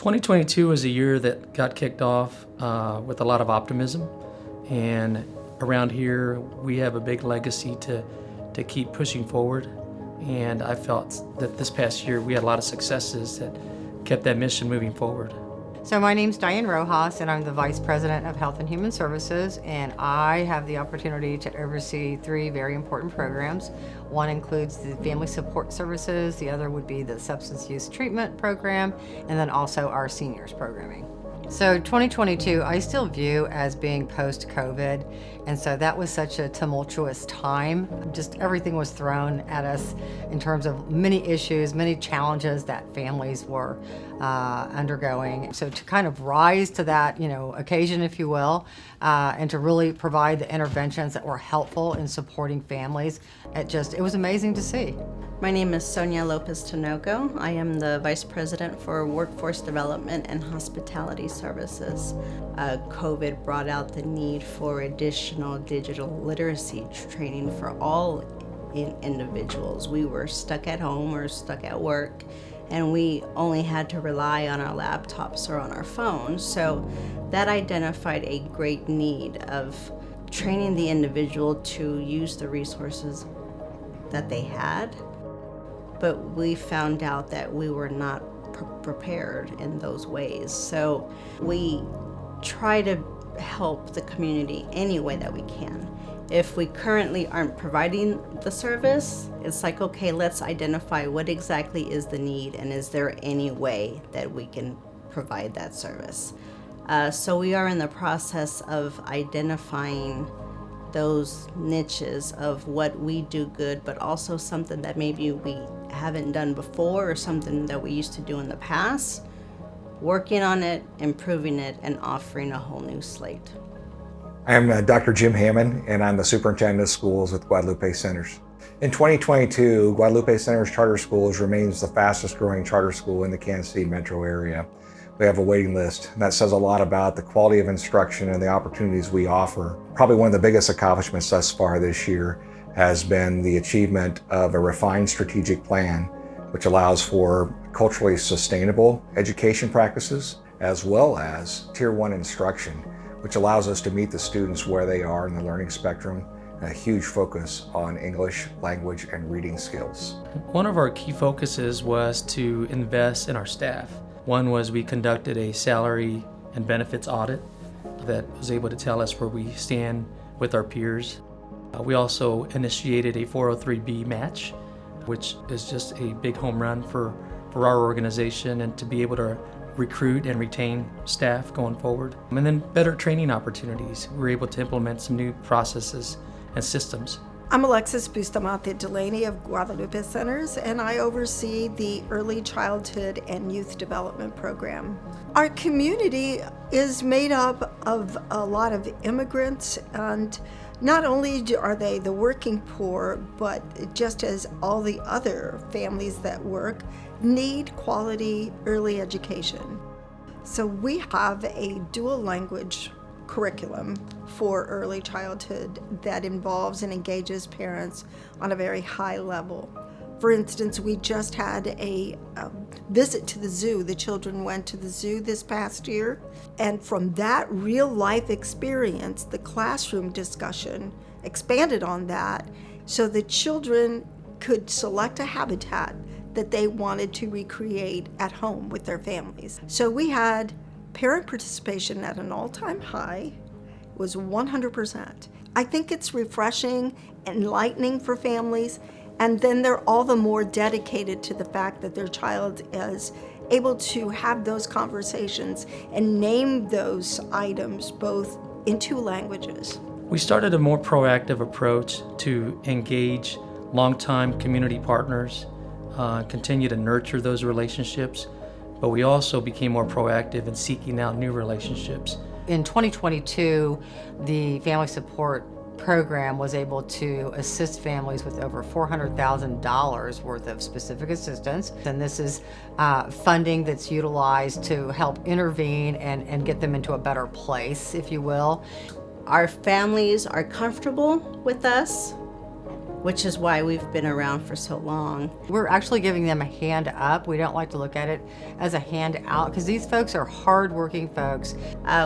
2022 was a year that got kicked off with a lot of optimism, and around here we have a big legacy to keep pushing forward. And I felt that this past year we had a lot of successes that kept that mission moving forward. So my name's Diane Rojas, and I'm the Vice President of Health and Human Services, and I have the opportunity to oversee 3 very important programs. One includes the Family Support Services, the other would be the Substance Use Treatment Program, and then also our Seniors Programming. So 2022, I still view as being post-COVID, and so that was such a tumultuous time. Just everything was thrown at us in terms of many issues, many challenges that families were undergoing. So to kind of rise to that, occasion, if you will, and to really provide the interventions that were helpful in supporting families, it was amazing to see. My name is Sonia Lopez-Tinoco. I am the Vice President for Workforce Development and Hospitality Services. COVID brought out the need for additional digital literacy training for all individuals. We were stuck at home or stuck at work, and we only had to rely on our laptops or on our phones. So that identified a great need of training the individual to use the resources that they had. But we found out that we were not prepared in those ways. So we try to help the community any way that we can. If we currently aren't providing the service, it's like, okay, let's identify what exactly is the need, and is there any way that we can provide that service. So we are in the process of identifying those niches of what we do good, but also something that maybe we haven't done before or something that we used to do in the past, working on it, improving it, and offering a whole new slate. I am Dr. Jim Hammond, and I'm the Superintendent of Schools with Guadalupe Centers. In 2022, Guadalupe Centers Charter Schools remains the fastest growing charter school in the Kansas City metro area. We have a waiting list, and that says a lot about the quality of instruction and the opportunities we offer. Probably one of the biggest accomplishments thus far this year has been the achievement of a refined strategic plan, which allows for culturally sustainable education practices, as well as Tier 1 instruction, which allows us to meet the students where they are in the learning spectrum, and a huge focus on English, language, and reading skills. One of our key focuses was to invest in our staff. One was we conducted a salary and benefits audit that was able to tell us where we stand with our peers. We also initiated a 403B match, which is just a big home run for our organization, and to be able to recruit and retain staff going forward. And then better training opportunities. We were able to implement some new processes and systems. I'm Alexis Bustamante Delaney of Guadalupe Centers, and I oversee the Early Childhood and Youth Development Program. Our community is made up of a lot of immigrants, and not only are they the working poor, but just as all the other families that work need quality early education. So we have a dual language curriculum for early childhood that involves and engages parents on a very high level. For instance, we just had a visit to the zoo. The children went to the zoo this past year, and from that real life experience, the classroom discussion expanded on that, so the children could select a habitat that they wanted to recreate at home with their families. So we had parent participation at an all-time high. It was 100%. I think it's refreshing, enlightening for families, and then they're all the more dedicated to the fact that their child is able to have those conversations and name those items both in 2 languages. We started a more proactive approach to engage longtime community partners, continue to nurture those relationships, but we also became more proactive in seeking out new relationships. In 2022, the Family Support Program was able to assist families with over $400,000 worth of specific assistance. And this is funding that's utilized to help intervene and get them into a better place, if you will. Our families are comfortable with us. which is why we've been around for so long. We're actually giving them a hand up. We don't like to look at it as a hand out because these folks are hardworking folks.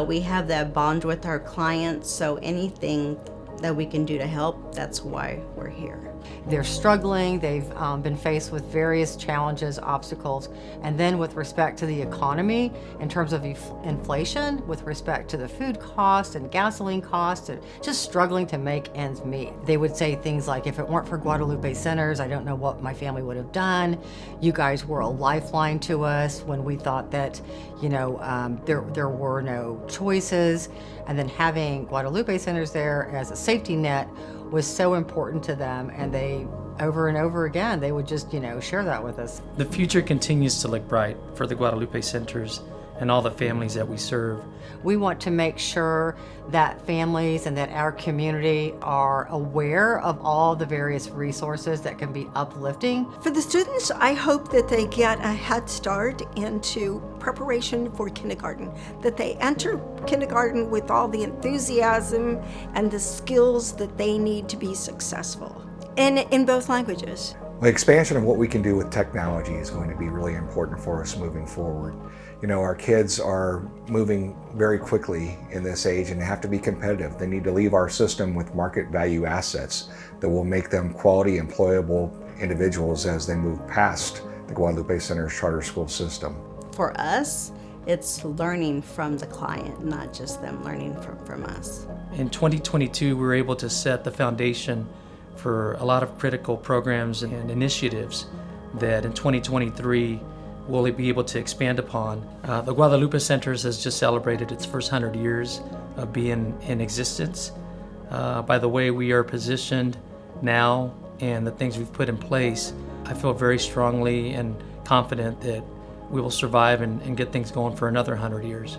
We have that bond with our clients, so anything that we can do to help, that's why we're here. They're struggling, they've been faced with various challenges, obstacles, and then with respect to the economy, in terms of inflation, with respect to the food cost and gasoline cost, and just struggling to make ends meet. They would say things like, if it weren't for Guadalupe Centers, I don't know what my family would have done. You guys were a lifeline to us when we thought that, there were no choices. And then having Guadalupe Centers there as a safety net was so important to them, and they, over and over again, they would just, share that with us. The future continues to look bright for the Guadalupe Centers and all the families that we serve. We want to make sure that families and that our community are aware of all the various resources that can be uplifting. For the students, I hope that they get a head start into preparation for kindergarten, that they enter kindergarten with all the enthusiasm and the skills that they need to be successful, and in both languages. The expansion of what we can do with technology is going to be really important for us moving forward. Our kids are moving very quickly in this age and have to be competitive. They need to leave our system with market value assets that will make them quality, employable individuals as they move past the Guadalupe Center's charter school system. For us, it's learning from the client, not just them learning from us. In 2022, we were able to set the foundation for a lot of critical programs and initiatives that in 2023 we'll be able to expand upon. The Guadalupe Centers has just celebrated its first 100 years of being in existence. By the way we are positioned now and the things we've put in place, I feel very strongly and confident that we will survive and get things going for another 100 years.